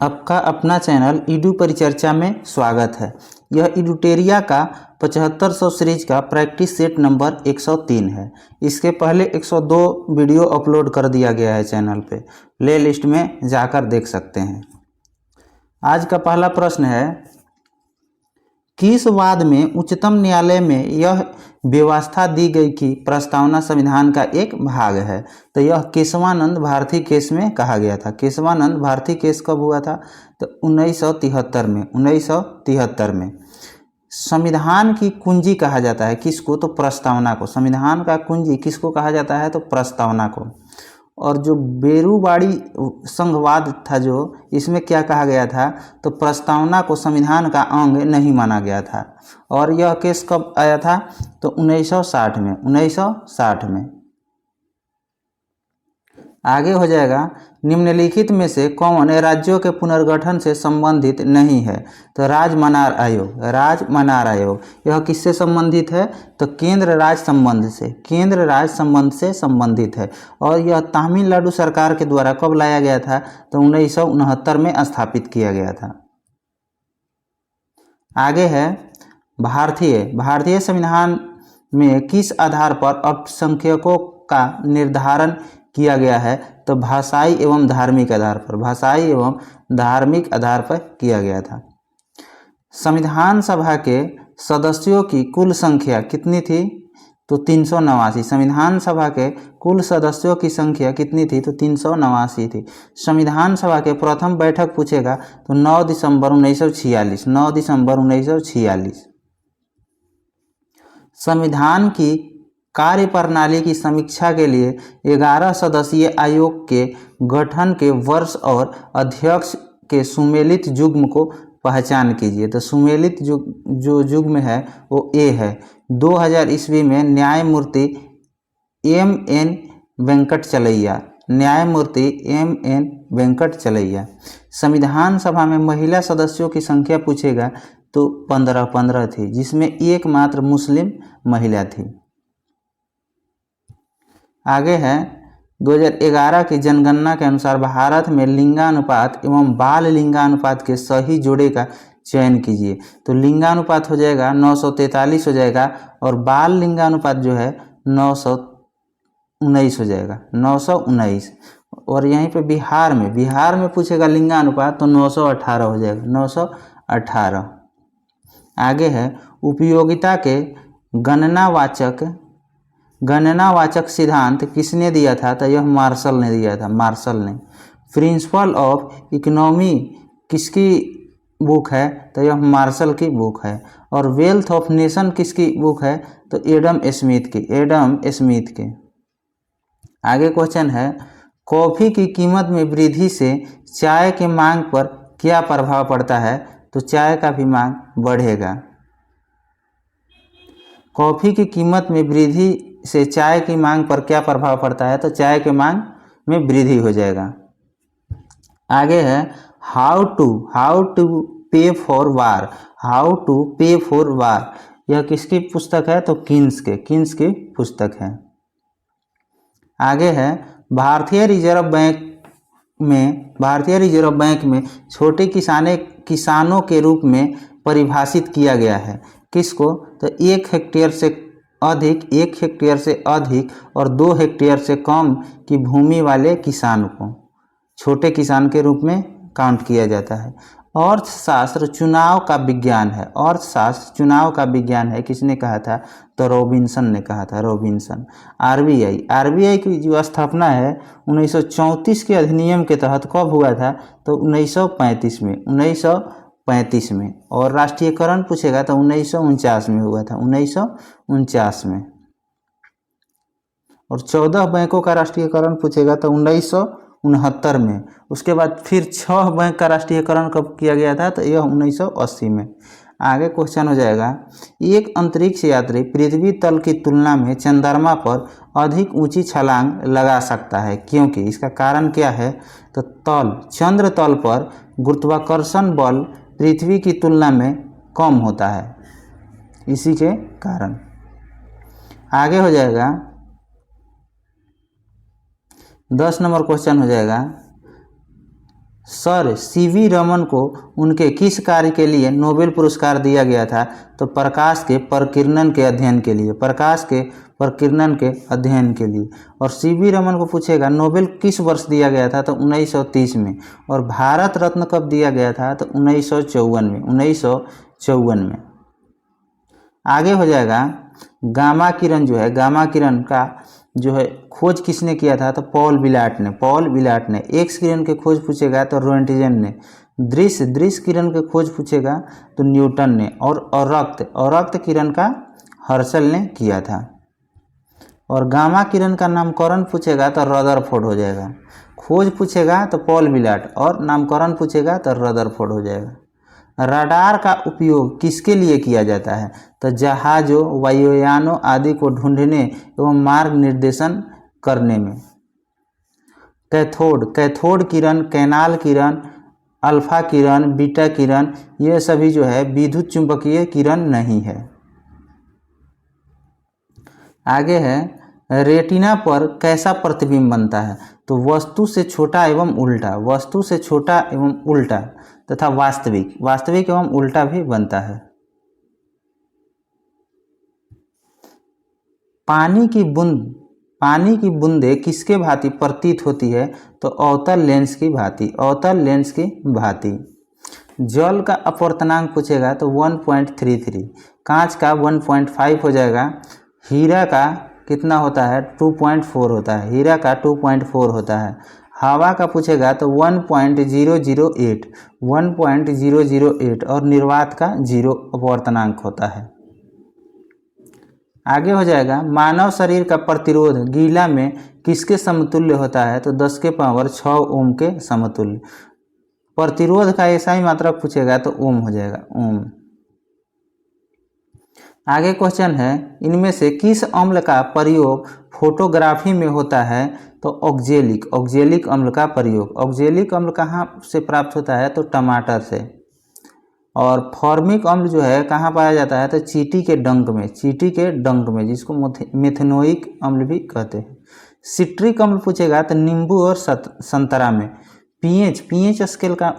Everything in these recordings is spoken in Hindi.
आपका अपना चैनल ईडू परिचर्चा में स्वागत है। यह इडुटेरिया का 7500 सीरीज का प्रैक्टिस सेट नंबर 103 है। इसके पहले 102 वीडियो अपलोड कर दिया गया है चैनल पे, प्ले लिस्ट में जाकर देख सकते हैं। आज का पहला प्रश्न है, किस वाद में उच्चतम न्यायालय में यह व्यवस्था दी गई कि प्रस्तावना संविधान का एक भाग है? तो यह केशवानंद भारती केस में कहा गया था। केशवानंद भारती केस कब हुआ था? तो 1973 में। 1973 में। संविधान की कुंजी कहा जाता है किसको? तो प्रस्तावना को। संविधान का कुंजी किसको कहा जाता है? तो प्रस्तावना को। और जो बेरुवाड़ी संघवाद था, जो इसमें क्या कहा गया था? तो प्रस्तावना को संविधान का अंग नहीं माना गया था। और यह केस कब आया था? तो 1960 में। 1960 में। आगे हो जाएगा, निम्नलिखित में से कौन राज्यों के पुनर्गठन से संबंधित नहीं है? तो राजमनार आयोग। राजमनार आयोग यह किससे संबंधित है? तो केंद्र राज्य संबंध से। केंद्र राज्य संबंध से संबंधित है। और यह तमिलनाडु सरकार के द्वारा कब लाया गया था? तो 1969 में स्थापित किया गया था। आगे है, भारतीय संविधान में किस आधार पर अल्पसंख्यकों का निर्धारण किया गया है? तो भाषाई एवं धार्मिक आधार पर। भाषाई एवं धार्मिक आधार पर किया गया था। संविधान सभा के सदस्यों की कुल संख्या कितनी थी? तो 389। संविधान सभा के कुल सदस्यों की संख्या कितनी थी? तो 389 थी। संविधान सभा के प्रथम बैठक पूछेगा तो 9 दिसंबर 1946। 9 दिसंबर 1946। संविधान की कार्यप्रणाली की समीक्षा के लिए 11 सदस्यीय आयोग के गठन के वर्ष और अध्यक्ष के सुमेलित युग्म को पहचान कीजिए। तो सुमेलित जो युग्म है वो ए है। 2000 ईस्वी में न्यायमूर्ति M.N. वेंकटचलैया। न्यायमूर्ति M.N. वेंकटचलैया। संविधान सभा में महिला सदस्यों की संख्या पूछेगा तो 15 थी, जिसमें एकमात्र मुस्लिम महिला थी। आगे है, 2011 की जनगणना के अनुसार भारत में लिंगानुपात एवं बाल लिंगानुपात के सही जोड़े का चयन कीजिए। तो लिंगानुपात हो जाएगा 943 हो जाएगा, और बाल लिंगानुपात जो है 919 हो जाएगा। 919। और यहीं पे बिहार में पूछेगा लिंगानुपात तो 918 हो जाएगा। 918। आगे है, उपयोगिता के गणनावाचक सिद्धांत किसने दिया था? तो यह मार्शल ने दिया था। मार्शल ने। प्रिंसिपल ऑफ इकोनॉमी किसकी बुक है? तो यह मार्शल की बुक है। और वेल्थ ऑफ नेशन किसकी बुक है? तो एडम स्मिथ की। एडम स्मिथ के। आगे क्वेश्चन है, कॉफी की कीमत में वृद्धि से चाय के मांग पर क्या प्रभाव पड़ता है? तो चाय का भी मांग बढ़ेगा। कॉफी की कीमत में वृद्धि से चाय की मांग पर क्या प्रभाव पड़ता है? तो चाय के मांग में वृद्धि हो जाएगा। आगे है, हाउ टू पे फॉर वार। हाउ टू पे फॉर वार यह किसकी पुस्तक है? तो किन्स की पुस्तक है। आगे है, भारतीय रिजर्व बैंक में छोटे किसानों के रूप में परिभाषित किया गया है किसको? तो 1 हेक्टेयर से अधिक और 2 हेक्टेयर से कम की भूमि वाले किसान को छोटे किसान के रूप में काउंट किया जाता है। अर्थशास्त्र चुनाव का विज्ञान है। अर्थशास्त्र चुनाव का विज्ञान है। किसने कहा था? तो रॉबिन्सन ने कहा था। रॉबिन्सन। आरबीआई की जो स्थापना है 1934 के अधिनियम के तहत कब हुआ था? तो 1935 में। 1935 में। और राष्ट्रीयकरण पूछेगा तो 1949 में हुआ था। 1949 में। और 14 बैंकों का राष्ट्रीयकरण पूछेगा तो 1969 में। उसके बाद फिर 6 बैंक का राष्ट्रीयकरण कब किया गया था? तो यह 1980 में। आगे क्वेश्चन हो जाएगा, एक अंतरिक्ष यात्री पृथ्वी तल की तुलना में चंद्रमा पर अधिक ऊंची छलांग लगा सकता है क्योंकि? इसका कारण क्या है? तो चंद्र तल पर गुरुत्वाकर्षण बल पृथ्वी की तुलना में कम होता है, इसी के कारण। आगे हो जाएगा, 10 नंबर क्वेश्चन हो जाएगा, सर सीवी रमन को उनके किस कार्य के लिए नोबेल पुरस्कार दिया गया था? तो प्रकाश के प्रकीर्णन के अध्ययन के लिए, प्रकाश के प्रकीर्णन के अध्ययन के लिए। और सीवी रमन को पूछेगा नोबेल किस वर्ष दिया गया था? तो 1930 में। और भारत रत्न कब दिया गया था? तो 1954 में, 1954 में। आगे हो जाएगा गामा किरण जो है, गामा किरण का जो है खोज किसने किया था? तो पॉल विलाट ने, पॉल विलाट ने। एक्स किरण के खोज पूछेगा तो रोएंटजेन ने। दृश्य किरण के खोज पूछेगा तो न्यूटन ने। और अरक्त किरण का हर्शल ने किया था। और गामा किरण का नामकरण पूछेगा तो रदरफोर्ड हो जाएगा। खोज पूछेगा तो पॉल विलाट और नामकरण पूछेगा तो रदरफोर्ड हो जाएगा। रडार का उपयोग किसके लिए किया जाता है? तो जहाज़ों, वायुयानों आदि को ढूंढने एवं मार्ग निर्देशन करने में। कैथोड किरण, कैनाल किरण, अल्फा किरण, बीटा किरण, ये सभी जो है विद्युत चुंबकीय किरण नहीं है। आगे है रेटिना पर कैसा प्रतिबिंब बनता है? तो वस्तु से छोटा एवं उल्टा, वस्तु से छोटा एवं उल्टा तथा वास्तविक एवं उल्टा भी बनता है। पानी की बूंदें किसके भांति प्रतीत होती है? तो अवतल लेंस की भांति, अवतल लेंस की भांति। जल का अपवर्तनांक पूछेगा तो 1.33, कांच का 1.5 हो जाएगा, हीरा का कितना होता है? 2.4 होता है, हीरा का 2.4 होता है। हवा का पूछेगा तो 1.008 और निर्वात का 0 अपवर्तनांक होता है। आगे हो जाएगा मानव शरीर का प्रतिरोध गीला में किसके समतुल्य होता है? तो 10⁻6 ओम के समतुल्य। प्रतिरोध का ऐसा ही मात्रक पूछेगा तो ओम हो जाएगा, ओम। आगे क्वेश्चन है इनमें से किस अम्ल का प्रयोग फोटोग्राफी में होता है? तो ऑक्जेलिक अम्ल का प्रयोग। ऑक्जेलिक अम्ल कहाँ से प्राप्त होता है? तो टमाटर से। और फॉर्मिक अम्ल जो है कहाँ पाया जाता है? तो चींटी के डंक में, जिसको मेथनोइक अम्ल भी कहते हैं। सिट्रिक अम्ल पूछेगा तो नींबू और संतरा में। पीएच स्केल का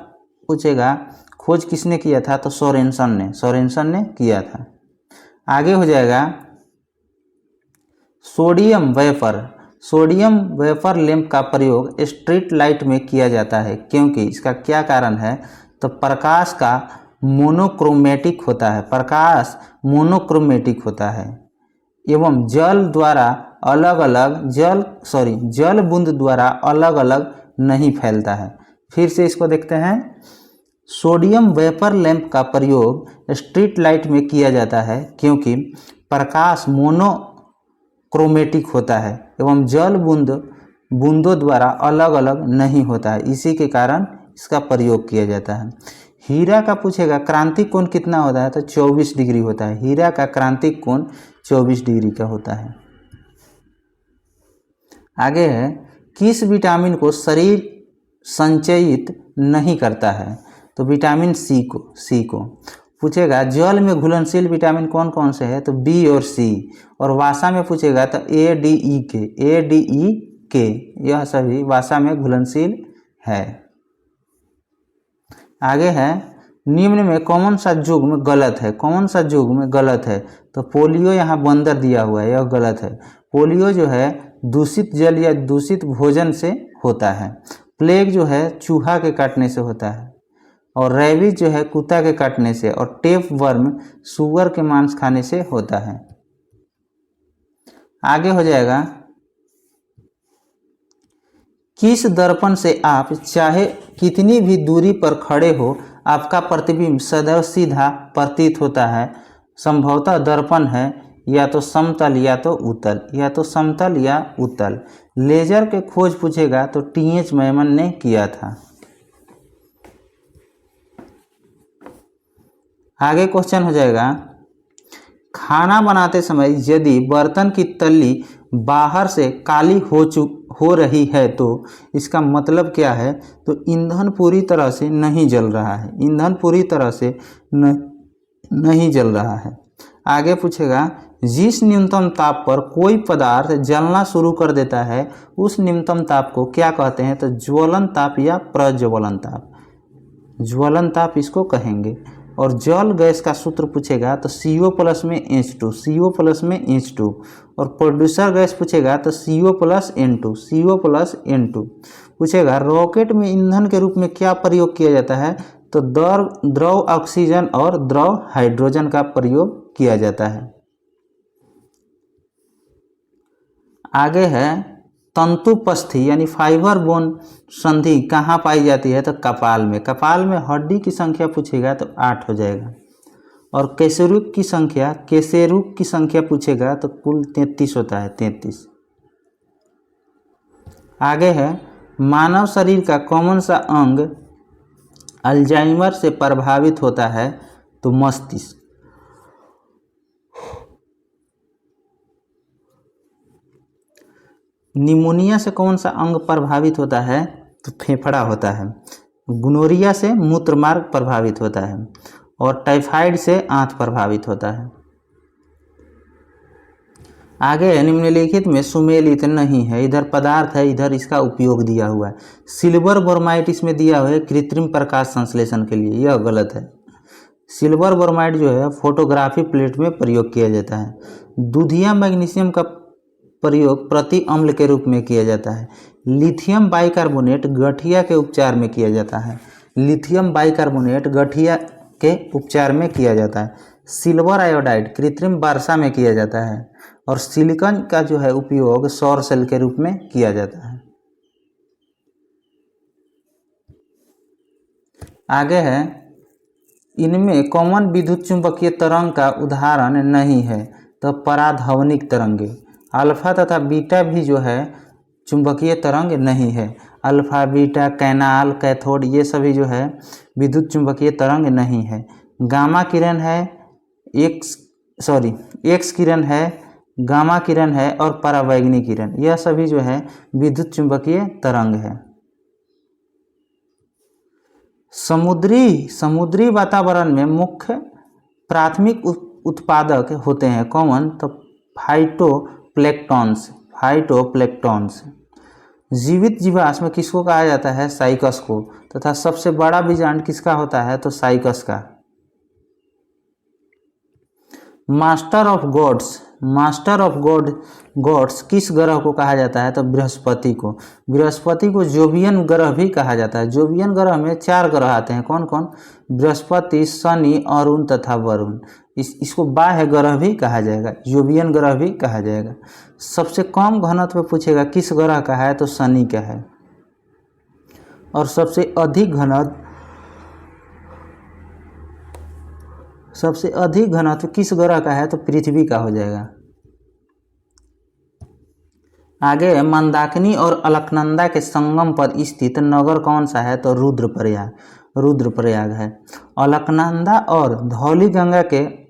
पूछेगा, खोज किसने किया था? तो सोरेनसन ने किया था। आगे हो जाएगा सोडियम वेपर लैंप का प्रयोग स्ट्रीट लाइट में किया जाता है क्योंकि इसका क्या कारण है? तो प्रकाश का मोनोक्रोमेटिक होता है एवं जल बूंद द्वारा अलग अलग नहीं फैलता है। फिर से इसको देखते हैं। सोडियम वेपर लैंप का प्रयोग स्ट्रीट लाइट में किया जाता है क्योंकि प्रकाश मोनोक्रोमेटिक होता है एवं जल बूंदों द्वारा अलग अलग नहीं होता है, इसी के कारण इसका प्रयोग किया जाता है। हीरा का पूछेगा क्रांतिक कोण कितना होता है? तो 24 डिग्री होता है। हीरा का क्रांतिक कोण 24 डिग्री का होता है। आगे है किस विटामिन को शरीर संचयित नहीं करता है? तो विटामिन सी को पूछेगा। जल में घुलनशील विटामिन कौन कौन से है? तो बी और सी। और वासा में पूछेगा तो ए डी ई के, यह सभी वासा में घुलनशील है। आगे है निम्न में कौन सा युग्म गलत है? तो पोलियो यहाँ बंदर दिया हुआ है, यह गलत है। पोलियो जो है दूषित जल या दूषित भोजन से होता है। प्लेग जो है चूहा के काटने से होता है। और रेबीज जो है कुत्ता के काटने से। और टेप वर्म सुअर के मांस खाने से होता है। आगे हो जाएगा किस दर्पण से आप चाहे कितनी भी दूरी पर खड़े हो आपका प्रतिबिंब सदैव सीधा प्रतीत होता है? संभवतः दर्पण है या तो समतल या उत्तल। लेजर के खोज पूछेगा तो टीएच मैमन ने किया था। आगे क्वेश्चन हो जाएगा खाना बनाते समय यदि बर्तन की तल्ली बाहर से काली हो रही है तो इसका मतलब क्या है? तो ईंधन पूरी तरह से नहीं जल रहा है। आगे पूछेगा जिस न्यूनतम ताप पर कोई पदार्थ जलना शुरू कर देता है उस न्यूनतम ताप को क्या कहते हैं? तो ज्वलन ताप या प्रज्वलन ताप, ज्वलन ताप इसको कहेंगे। और जल गैस का सूत्र पूछेगा तो CO प्लस में H2, CO प्लस में H2। और प्रोड्यूसर गैस पूछेगा तो CO plus N2, CO plus N2 पूछेगा। रॉकेट में ईंधन के रूप में क्या प्रयोग किया जाता है? तो द्रव ऑक्सीजन और द्रव हाइड्रोजन का प्रयोग किया जाता है। आगे है तंतुपस्थी यानी फाइबर बोन संधि कहाँ पाई जाती है? तो कपाल में। कपाल में हड्डी की संख्या पूछेगा तो 8 हो जाएगा। और केशरुक की संख्या पूछेगा तो कुल 33 होता है, 33। आगे है मानव शरीर का कौन सा अंग अल्जाइमर से प्रभावित होता है? तो मस्तिष्क। निमोनिया से कौन सा अंग प्रभावित होता है? तो फेफड़ा होता है। गुनोरिया से मूत्रमार्ग प्रभावित होता है। और टाइफाइड से आंत प्रभावित होता है। आगे निम्नलिखित में सुमेलित नहीं है, इधर पदार्थ है, इधर इसका उपयोग दिया हुआ है। सिल्वर बोरोमाइट इसमें दिया हुआ है कृत्रिम प्रकाश संश्लेषण के लिए, यह गलत है। सिल्वर बोरोमाइट जो है फोटोग्राफी प्लेट में प्रयोग किया जाता है। दूधिया मैग्नीशियम का प्रयोग प्रति अम्ल के रूप में किया जाता है। लिथियम बाइकार्बोनेट गठिया के उपचार में किया जाता है। लिथियम बाइकार्बोनेट गठिया के उपचार में किया जाता है। सिल्वर आयोडाइड कृत्रिम वर्षा में किया जाता है। और सिलिकॉन का जो है उपयोग सौर सेल के रूप में किया जाता है। आगे है इनमें कौन विद्युत चुंबकीय तरंग का उदाहरण नहीं है? तो पराध्वनिक तरंगे। अल्फा तथा बीटा भी जो है चुंबकीय तरंग नहीं है। अल्फा, बीटा, कैनाल, कैथोड ये सभी जो है विद्युत चुंबकीय तरंग नहीं है। गामा किरण है, एक्स किरण है, गामा किरण है और परावैंगनी किरण, यह सभी जो है विद्युत चुंबकीय तरंग है। समुद्री वातावरण में मुख्य प्राथमिक उत्पादक होते हैं कौन? तो फाइटोप्लैंक्टन्स। जीवित जीवाश्म किसको कहा जाता है? साइकस को। तथा सबसे बड़ा बीजांड किसका होता है? तो साइकस का। मास्टर ऑफ गॉड्स किस ग्रह को कहा जाता है? तो बृहस्पति को। बृहस्पति को जोवियन ग्रह भी कहा जाता है। जोवियन ग्रह में 4 ग्रह आते हैं, कौन कौन? बृहस्पति, शनि, अरुण तथा वरुण। इसको बाह्य ग्रह भी कहा जाएगा, जोवियन ग्रह भी कहा जाएगा। सबसे कम घनत्व पूछेगा किस ग्रह का है? तो शनि का है। और सबसे अधिक घनत्व किस ग्रह का है? तो पृथ्वी का हो जाएगा। आगे मंदाकिनी और अलकनंदा के संगम पर स्थित नगर कौन सा है? तो रुद्रप्रयाग है। अलकनंदा और धौली गंगा के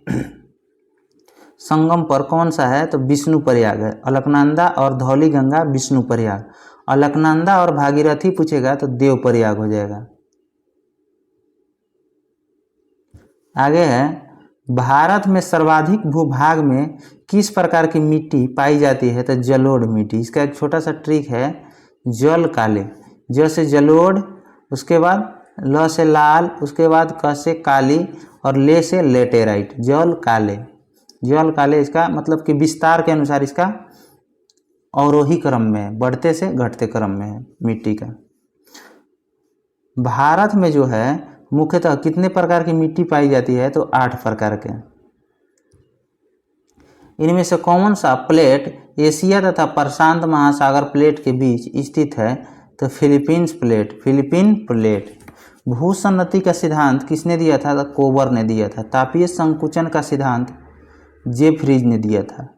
संगम पर कौन सा है? तो विष्णुप्रयाग है। अलकनंदा और धौली गंगा विष्णुप्रयाग। अलकनंदा और भागीरथी पूछेगा तो देवप्रयाग हो जाएगा। आगे है भारत में सर्वाधिक भूभाग में किस प्रकार की मिट्टी पाई जाती है? तो जलोढ़ मिट्टी। इसका एक छोटा सा ट्रिक है, जल काले, ज से जलोढ़, उसके बाद ल से लाल, उसके बाद क से काली और ले से लेटेराइट। जल काले इसका मतलब कि विस्तार के अनुसार इसका अवरोही क्रम में है, बढ़ते से घटते क्रम में है मिट्टी का। भारत में जो है मुख्यतः कितने प्रकार की मिट्टी पाई जाती है? तो 8 प्रकार के। इनमें से कौन सा प्लेट एशिया तथा प्रशांत महासागर प्लेट के बीच स्थित है? तो फिलीपीन प्लेट। भूसन्नति का सिद्धांत किसने दिया था? तो कोबर ने दिया था। तापीय संकुचन का सिद्धांत जेफ्रीज ने दिया था।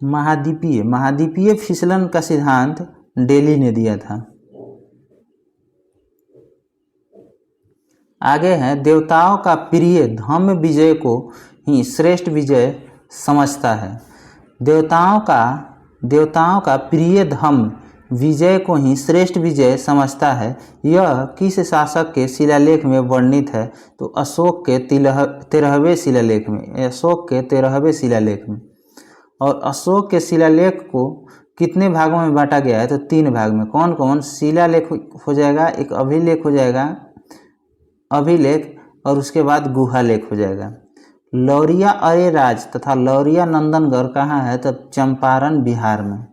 महाद्वीपीय फिसलन का सिद्धांत डेली ने दिया था। आगे है देवताओं का प्रिय धम्म विजय को ही श्रेष्ठ विजय समझता है। देवताओं का प्रिय धम्म विजय को ही श्रेष्ठ विजय समझता है। यह किस शासक के शिलालेख में वर्णित है? तो अशोक के 13वें शिलालेख में, अशोक के 13वें शिलालेख में। और अशोक के शिलालेख को कितने भागों में बांटा गया है? तो 3 भाग में। कौन कौन? शिलालेख हो जाएगा, एक अभिलेख हो जाएगा, अभिलेख, और उसके बाद गुहालेख हो जाएगा। लौरिया अरेराज तथा लौरिया नंदनगढ़ कहाँ है? तो चंपारण बिहार में।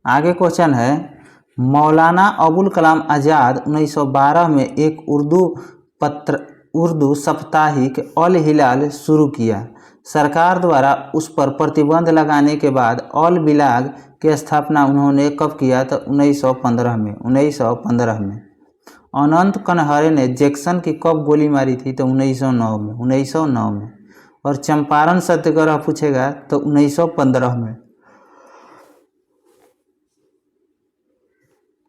आगे क्वेश्चन है, मौलाना अबुल कलाम आज़ाद 1912 में एक उर्दू साप्ताहिक अल हिलाल शुरू किया। सरकार द्वारा उस पर प्रतिबंध लगाने के बाद अल बिलाग की स्थापना उन्होंने कब किया? तो 1915 में। 1915 में। अनंत कनहरे ने जैक्सन की कब गोली मारी थी? तो 1909 में। 1909 में। और चंपारण सत्याग्रह पूछेगा तो 1915 में।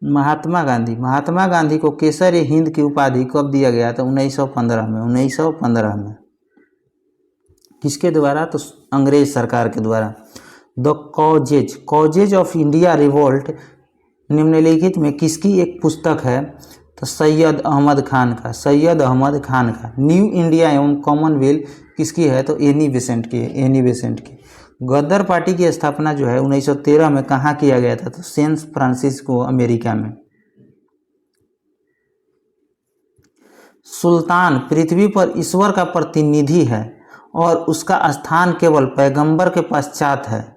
महात्मा गांधी को केसर हिंद की उपाधि कब दिया गया? तो 1915 में। 1915 में। किसके द्वारा? तो अंग्रेज सरकार के द्वारा। The causes of India revolt निम्नलिखित में किसकी एक पुस्तक है? तो सैयद अहमद खान का। सैयद अहमद खान का। न्यू इंडिया एवं कॉमनवेल्थ किसकी है? तो एनी बेसेंट की। एनी बेसेंट की। गदर पार्टी की स्थापना जो है 1913 में कहाँ किया गया था? तो सैन फ्रांसिस्को, अमेरिका में। सुल्तान पृथ्वी पर ईश्वर का प्रतिनिधि है और उसका स्थान केवल पैगंबर के पश्चात है।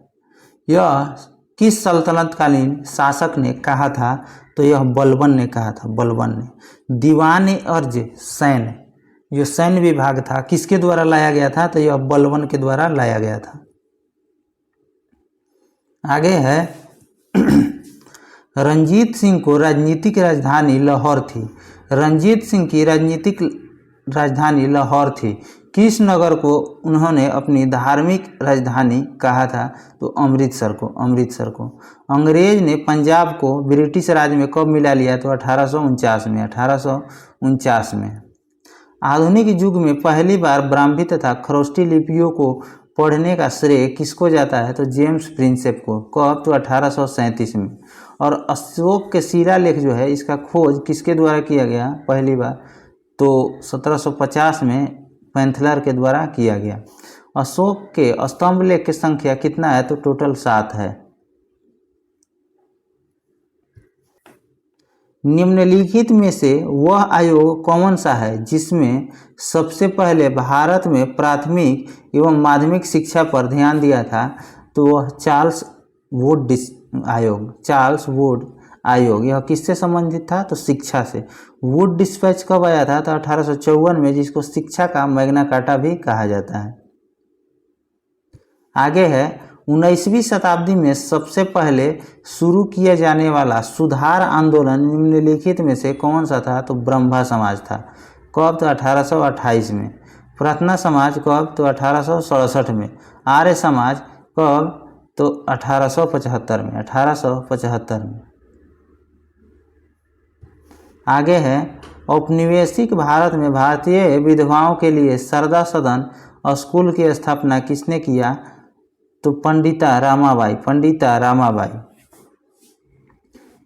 यह किस सल्तनतकालीन शासक ने कहा था? तो यह बलबन ने कहा था। बलबन ने। दीवान अर्ज सैन्य, जो सैन्य विभाग था, किसके द्वारा लाया गया था? तो यह बलबन के द्वारा लाया गया था। आगे है, रंजीत सिंह को राजनीतिक राजधानी लाहौर थी। रंजीत सिंह की राजनीतिक राजधानी लाहौर थी। किस नगर को उन्होंने अपनी धार्मिक राजधानी कहा था? तो अमृतसर को। अमृतसर को। अंग्रेज ने पंजाब को ब्रिटिश राज में कब मिला लिया? तो 1849 में। 1849 में। आधुनिक युग में पहली बार ब्राह्मी तथा खरोष्टी लिपियों को पढ़ने का श्रेय किसको जाता है? तो जेम्स प्रिंसेप को। कब? तो 1837 में। और अशोक के शिलालेख जो है, इसका खोज किसके द्वारा किया गया पहली बार? तो 1750 में पैंथलर के द्वारा किया गया। अशोक के स्तंभ लेख की संख्या कितना है? तो टोटल 7 है। निम्नलिखित में से वह आयोग कौन सा है जिसमें सबसे पहले भारत में प्राथमिक एवं माध्यमिक शिक्षा पर ध्यान दिया था? तो वह चार्ल्स वुड आयोग। चार्ल्स वुड आयोग। यह किससे संबंधित था? तो शिक्षा से। वुड डिस्पैच कब आया था? तो 1854 में, जिसको शिक्षा का मैग्ना कार्टा भी कहा जाता है। आगे है, 19वीं शताब्दी में सबसे पहले शुरू किया जाने वाला सुधार आंदोलन निम्नलिखित में से कौन सा था? तो ब्रह्मा समाज था। कब? तो 1828 में। प्रार्थना समाज कब? तो 1867 में। आर्य समाज कब? तो 1875 में। 1875 में। आगे है, औपनिवेशिक भारत में भारतीय विधवाओं के लिए शारदा सदन स्कूल की स्थापना किसने किया? तो पंडिता रामाबाई। पंडिता रामाबाई।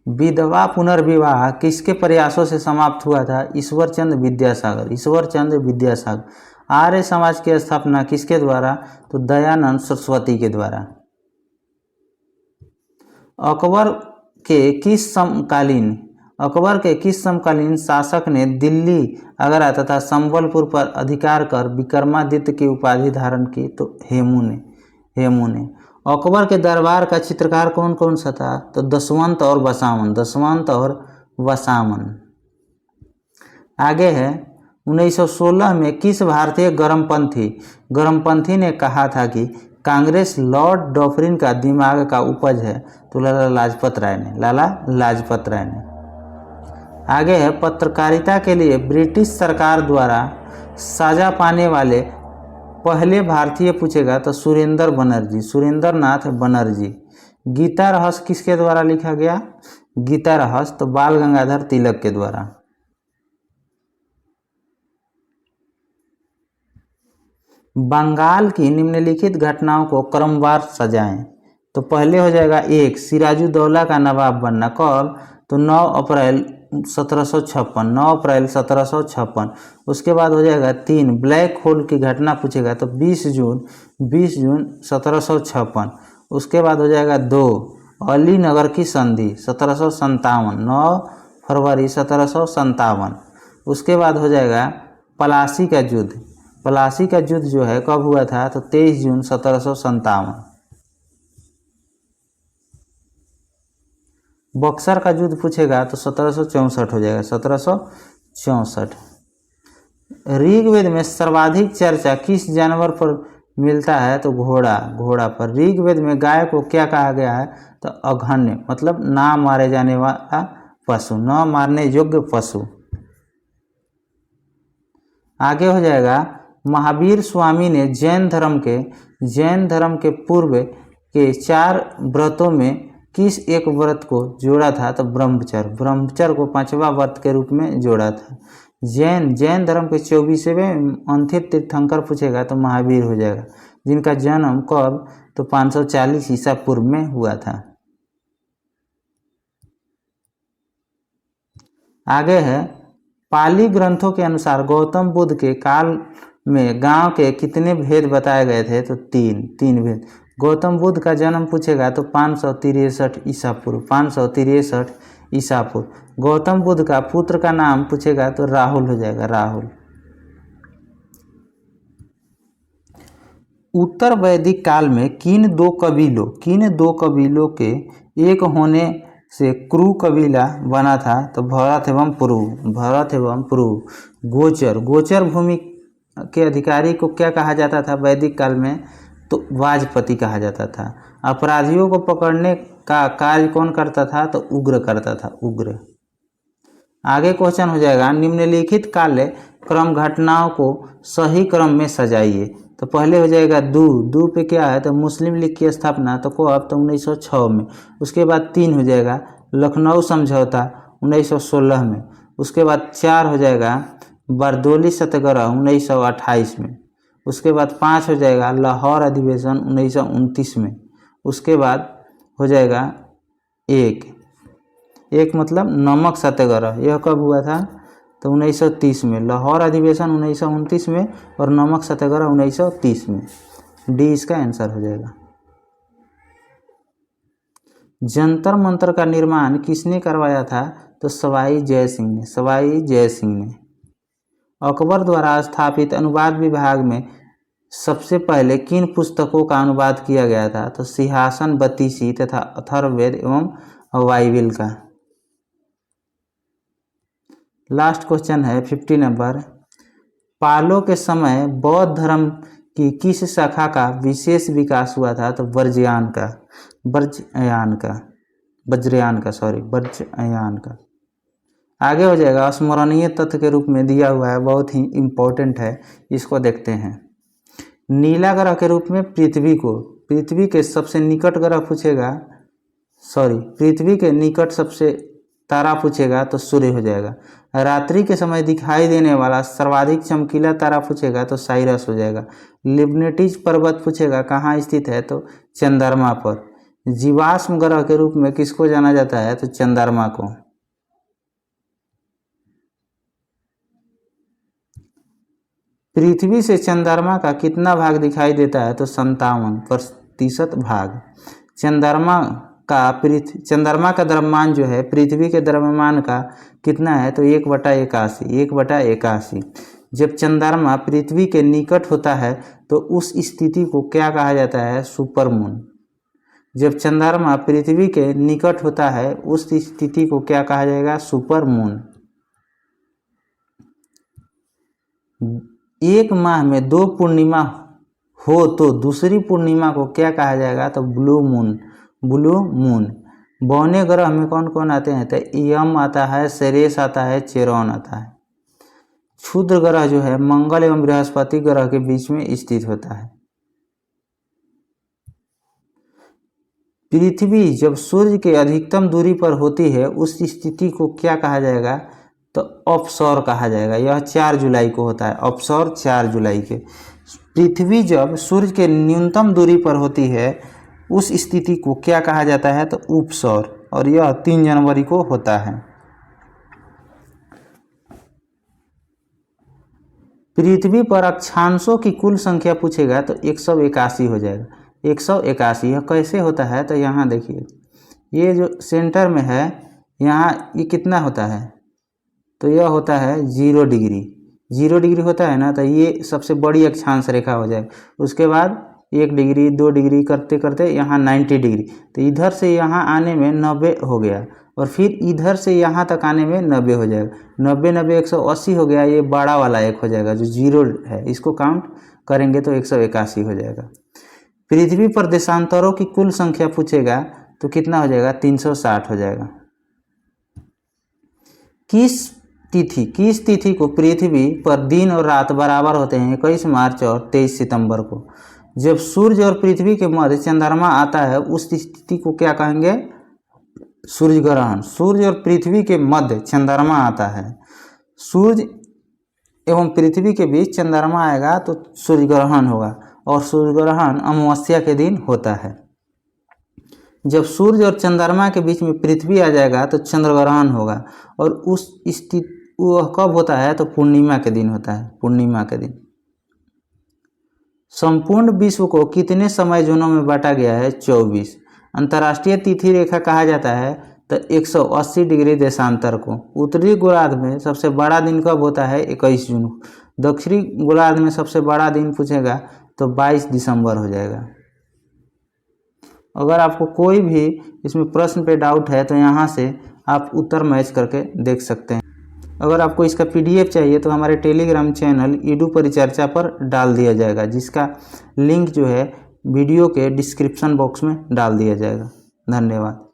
विधवा पुनर्विवाह किसके प्रयासों से समाप्त हुआ था? ईश्वरचंद्र विद्यासागर। ईश्वरचंद्र विद्यासागर। आर्य समाज की स्थापना किसके द्वारा? तो दयानंद सरस्वती के द्वारा। अकबर के किस समकालीन शासक ने दिल्ली, आगरा तथा संबलपुर पर अधिकार कर विक्रमादित्य की उपाधि धारण की? तो हेमू ने। हेमू ने। अकबर के दरबार का चित्रकार कौन कौन सा था? तो दशवंत और वसामन। दशवंत और वसामन। आगे है, 1916 में किस भारतीय गर्मपंथी ने कहा था कि कांग्रेस लॉर्ड डॉफरिन का दिमाग का उपज है? तो लाला लाजपत राय ने। लाला लाजपत राय ने। आगे है, पत्रकारिता के लिए ब्रिटिश सरकार द्वारा सजा पाने वाले पहले भारतीय पूछेगा तो सुरेंद्र बनर्जी। सुरेंद्र नाथ बनर्जी। गीता रहस्य किसके द्वारा लिखा गया? गीता रहस्य तो बाल गंगाधर तिलक के द्वारा। बंगाल की निम्नलिखित घटनाओं को क्रमवार सजाएं। तो पहले हो जाएगा 1, सिराजुद्दौला का नवाब बनना। कब? तो 9 अप्रैल 1756, 9 अप्रैल 1756। उसके बाद हो जाएगा 3, ब्लैक होल की घटना पूछेगा तो 20 जून 1756। उसके बाद हो जाएगा 2, अलीनगर की संधि 1757, 9 फरवरी 1757। उसके बाद हो जाएगा प्लासी का युद्ध। प्लासी का युद्ध जो है कब हुआ था? तो 23 जून 1757। बक्सर का युद्ध पूछेगा तो 1764 हो जाएगा, 1764। ऋग्वेद में सर्वाधिक चर्चा किस जानवर पर मिलता है? तो घोड़ा, घोड़ा पर। ऋग्वेद में गाय को क्या कहा गया है? तो अघन्य, मतलब ना मारे जाने वाला पशु, न मारने योग्य पशु। आगे हो जाएगा महावीर स्वामी ने जैन धर्म के पूर्व के 4 व्रतों में किस एक व्रत को जोड़ा था? तो ब्रह्मचर्य को 5वां व्रत के रूप में जोड़ा था। जैन धर्म के 24वें अंतिम तीर्थंकर पूछेगा तो महावीर हो जाएगा, जिनका जन्म कब? तो 540 ईसा पूर्व में हुआ था। आगे है पाली ग्रंथों के अनुसार गौतम बुद्ध के काल में गांव के कितने भेद बताए गए थे? तो 3 भेद। गौतम बुद्ध का जन्म पूछेगा तो 563 ईसा पूर्व, 563 ईसा पूर्व। गौतम बुद्ध का पुत्र का नाम पूछेगा तो राहुल हो जाएगा, राहुल। उत्तर वैदिक काल में किन दो कबीलों के एक होने से कुरु कबीला बना था? तो भरत एवं पुरु। गोचर भूमि के अधिकारी को क्या कहा जाता था वैदिक काल में? तो वाजपति कहा जाता था। अपराधियों को पकड़ने का कार्य कौन करता था? तो उग्र करता था, उग्र। आगे क्वेश्चन हो जाएगा निम्नलिखित काल क्रम घटनाओं को सही क्रम में सजाइए। तो पहले हो जाएगा दू पे क्या है? तो मुस्लिम लीग की स्थापना, तो कब? तो 1906 में। उसके बाद 3 हो जाएगा लखनऊ समझौता 1916 में। उसके बाद 4 हो जाएगा बरदौली सत्याग्रह 1928 में। उसके बाद 5 हो जाएगा लाहौर अधिवेशन 1929 में। उसके बाद हो जाएगा एक मतलब नमक सत्याग्रह, यह कब हुआ था? तो 1930 में। लाहौर अधिवेशन 1929 में और नमक सत्याग्रह 1930 में। डी इसका आंसर हो जाएगा। जंतर मंतर का निर्माण किसने करवाया था? तो सवाई जय सिंह ने। अकबर द्वारा स्थापित अनुवाद विभाग में सबसे पहले किन पुस्तकों का अनुवाद किया गया था? तो सिंहासन बत्तीसी तथा अथर्ववेद एवं बाइबिल का। लास्ट क्वेश्चन है 50 नंबर। पालों के समय बौद्ध धर्म की किस शाखा का विशेष विकास हुआ था? तो वज्रयान का। आगे हो जाएगा स्मरणीय तथ्य के रूप में दिया हुआ है, बहुत ही इम्पोर्टेंट है, इसको देखते हैं। नीला ग्रह के रूप में पृथ्वी के सबसे निकट ग्रह पूछेगा, पृथ्वी के निकट सबसे तारा पूछेगा तो सूर्य हो जाएगा। रात्रि के समय दिखाई देने वाला सर्वाधिक चमकीला तारा पूछेगा तो साइरस हो जाएगा। लिब्नेटिज पर्वत पूछेगा कहाँ स्थित है? तो चंद्रमा पर। जीवाश्म ग्रह के रूप में किसको जाना जाता है? तो चंद्रमा को। पृथ्वी से चंद्रमा का कितना भाग दिखाई देता है? तो 57% भाग। चंद्रमा का द्रव्यमान जो है पृथ्वी के द्रव्यमान का कितना है? तो 1/81। जब चंद्रमा पृथ्वी के निकट होता है तो उस स्थिति को क्या कहा जाता है? सुपरमून। जब चंद्रमा पृथ्वी के निकट होता है उस स्थिति को क्या कहा जाएगा? सुपरमून। एक माह में 2 पूर्णिमा हो तो दूसरी पूर्णिमा को क्या कहा जाएगा? तो ब्लू मून। बौने ग्रह में कौन कौन आते हैं? तो यम आता है, सेरेस आता है, चेरॉन आता है। क्षुद्र ग्रह जो है मंगल एवं बृहस्पति ग्रह के बीच में स्थित होता है। पृथ्वी जब सूर्य के अधिकतम दूरी पर होती है उस स्थिति को क्या कहा जाएगा? तो ऑफशोर कहा जाएगा। यह 4 जुलाई को होता है, ऑफशोर 4 जुलाई के। पृथ्वी जब सूर्य के न्यूनतम दूरी पर होती है उस स्थिति को क्या कहा जाता है? तो उपसौर, और यह 3 जनवरी को होता है। पृथ्वी पर अक्षांशों की कुल संख्या पूछेगा तो 181 हो जाएगा। 181 यह कैसे होता है? तो यहाँ देखिए, ये जो सेंटर में है यहाँ ये कितना होता है? तो यह होता है 0 डिग्री। 0 डिग्री होता है ना, तो ये सबसे बड़ी अक्षांश रेखा हो जाएगा। उसके बाद 1 डिग्री 2 डिग्री करते करते यहाँ 90 डिग्री, तो इधर से यहाँ आने में 90 हो गया, और फिर इधर से यहाँ तक आने में 90 हो जाएगा। 90 90 180 हो गया। ये बड़ा वाला एक हो जाएगा जो 0 है, इसको काउंट करेंगे तो 181 हो जाएगा। पृथ्वी पर देशांतरों की कुल संख्या पूछेगा तो कितना हो जाएगा? 360 हो जाएगा। किस तिथि को पृथ्वी पर दिन और रात बराबर होते हैं? 21 मार्च और 23 सितंबर को। जब सूर्य और पृथ्वी के मध्य चंद्रमा आता है उस स्थिति को क्या कहेंगे? सूर्य ग्रहण। सूर्य और पृथ्वी के मध्य चंद्रमा आता है, सूर्य एवं पृथ्वी के बीच चंद्रमा आएगा तो सूर्य ग्रहण होगा, और सूर्य ग्रहण अमावस्या के दिन होता है। जब सूर्य और चंद्रमा के बीच में पृथ्वी आ जाएगा तो चंद्र ग्रहण होगा, और उस स्थिति वह कब होता है? तो पूर्णिमा के दिन होता है, पूर्णिमा के दिन। संपूर्ण विश्व को कितने समय जोनों में बांटा गया है? 24। अंतर्राष्ट्रीय तिथि रेखा कहा जाता है तो 180 डिग्री देशांतर को। उत्तरी गोलार्ध में सबसे बड़ा दिन कब होता है? 21 जून को। दक्षिणी गोलार्ध में सबसे बड़ा दिन पूछेगा तो 22 दिसंबर हो जाएगा। अगर आपको कोई भी इसमें प्रश्न पे डाउट है तो यहाँ से आप उत्तर मैच करके देख सकते हैं। अगर आपको इसका PDF चाहिए तो हमारे टेलीग्राम चैनल ईडू परिचर्चा पर डाल दिया जाएगा, जिसका लिंक जो है वीडियो के डिस्क्रिप्शन बॉक्स में डाल दिया जाएगा। धन्यवाद।